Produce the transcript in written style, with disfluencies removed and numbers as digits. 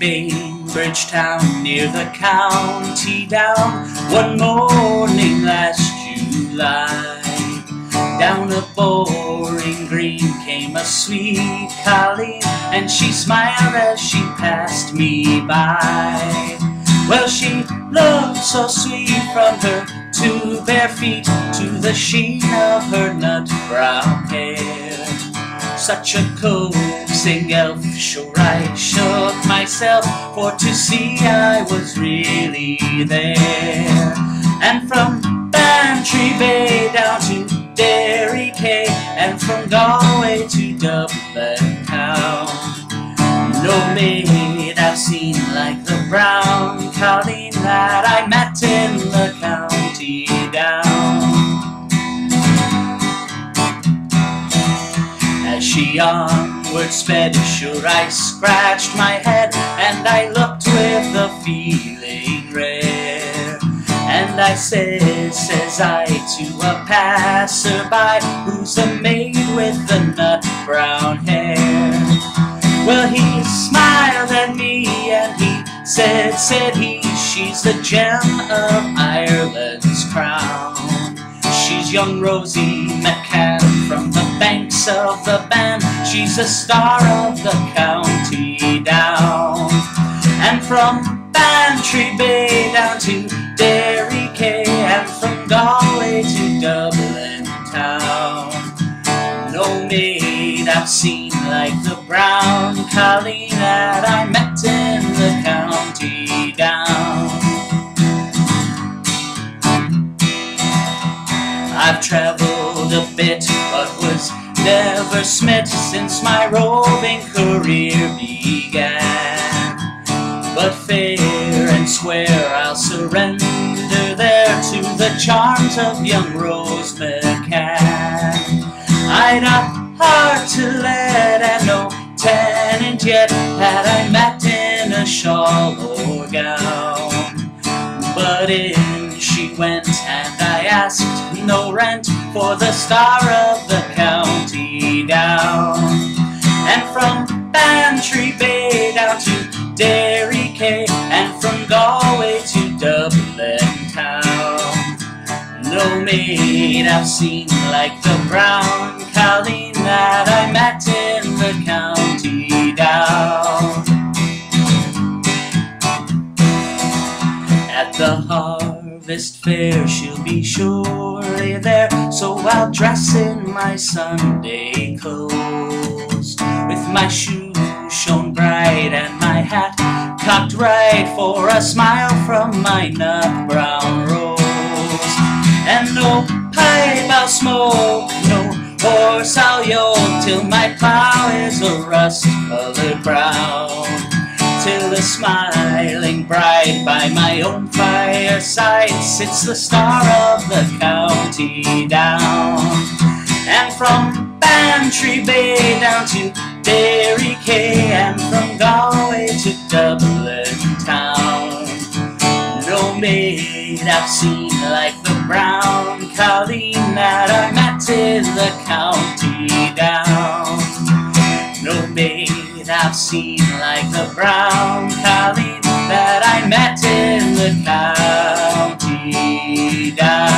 Bainbridge town near the county down. One morning last July, down a boring green came a sweet colleen, and she smiled as she passed me by. Well, she looked so sweet from her 2 bare feet to the sheen of her nut brown hair. Such a coaxing elf, sure I shook myself for to see I was really there. And from Bantry Bay down to Derry Quay, and from Galway to Dublin town, no maid I've seen like the brown colleen that I met in the county down. As she onward sped, sure I scratched my head, and I looked with a feeling rare. And I says I to a passerby, who's a maid with the nut brown hair. Well, he smiled at me and he said he, she's the gem of Ireland's crown. She's young Rosie McCann from the banks of the Bann. She's a star of the county down. And from Bantry Bay down to Derry Quay, and from Galway to Dublin town, no maid I've seen like the brown colleen that I met in the county down. I've travelled a bit, but was never smit since my roving career began. But fair and square I'll surrender there to the charms of young Rose McCann. I'd a heart to let, and no tenant yet had I met in a shawl or gown. But in she went, and I asked no rent for the star of the county down. And from Bantry Bay down to Derry Quay, and from Galway to Dublin town, no maid I've seen like the brown colleen that I met in the county down. At the harvest fair she'll be surely there, so I'll dress in my Sunday clothes, with my shoes shone bright and my hat cocked right, for a smile from my nut brown rose. And no pipe I'll smoke, no horse I'll yoke, till my plough is a rust-colored brown, till the smiling bride by my own fireside sits the star of the county down. And from Bantry Bay down to Derry Quay, and from Galway to Dublin town, no maid I've seen like the brown colleen that I met in the county down. No maid I've seen like the brown colleen that I met in the county down.